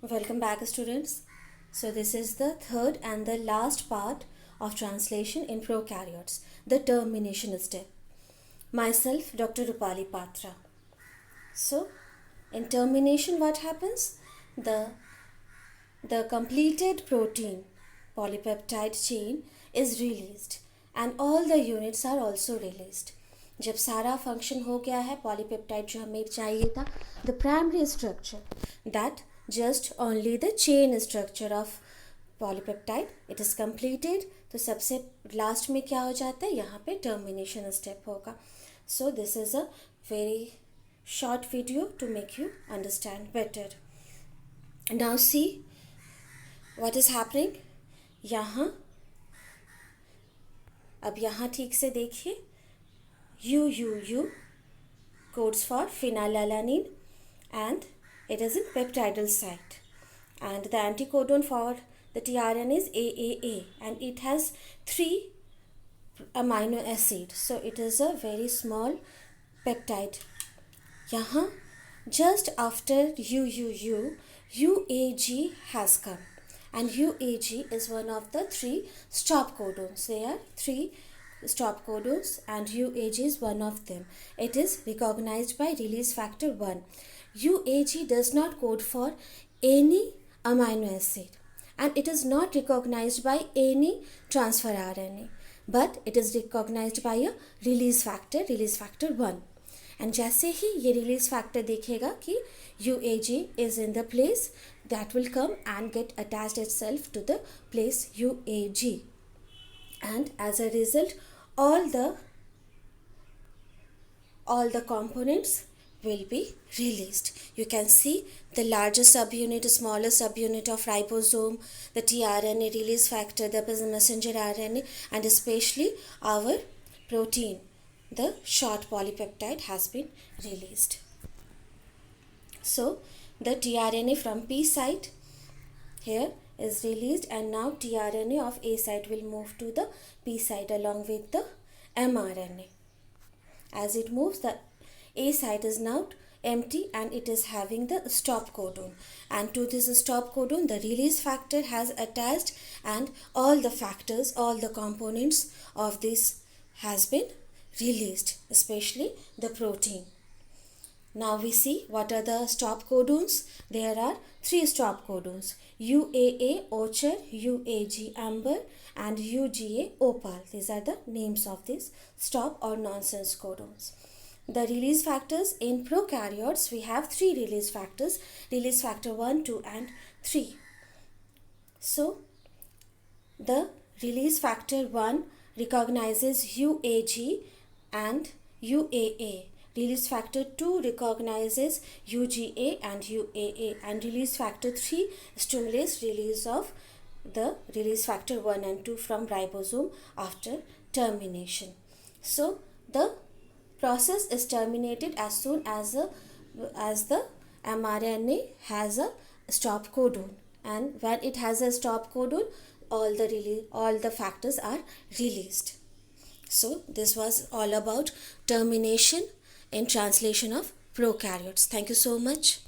Welcome back, students. So this is the third and the last part of translation in prokaryotes, the termination step. Myself, Dr. Rupali Patra. So in termination, what happens? The completed protein polypeptide chain is released and all the units are also released. जब सारा function हो गया है polypeptide जो हमें चाहिए था, the primary structure that just only the chain structure of polypeptide it is completed. तो सबसे लास्ट में क्या हो जाता है, यहाँ पे termination step होगा. So this is a very short video to make you understand better. Now see what is happening. यहाँ अब यहाँ ठीक से देखिए, U codes for phenylalanine and it is in peptidal site, and the anticodon for the tRNA is AAA and it has 3 amino acids, so it is a very small peptide. यहाँ just after UAG has come, and UAG is one of the 3 stop codons. There are 3 stop codons and UAG is one of them. It is recognized by release factor 1. UAG does not code for any amino acid and it is not recognized by any transfer RNA, but it is recognized by a release factor 1. And जैसे ही ये release factor देखेगा कि UAG is in the place, that will come and get attached itself to the place UAG, and as a result all the components will be released. You can see the larger subunit, smaller subunit of ribosome, the tRNA release factor, the messenger RNA, and especially our protein, the short polypeptide has been released. So the tRNA from P site here is released, and now tRNA of A site will move to the P site along with the mRNA. As it moves, the A site is now empty and it is having the stop codon, and to this stop codon the release factor has attached, and all the components of this has been released, especially the protein. Now we see what are the stop codons. There are 3 stop codons: UAA ochre, UAG amber, and UGA opal. These are the names of these stop or nonsense codons. The release factors in prokaryotes, we have 3 release factors: release factor 1, 2 and 3. So the release factor 1 recognizes UAG and UAA. Release factor 2 recognizes UGA and UAA, and release factor 3 stimulates release of the release factor 1 and 2 from ribosome after termination. So the process is terminated as soon as the mRNA has a stop codon, and when it has a stop codon all the factors are released. So this was all about termination in translation of prokaryotes. Thank you so much.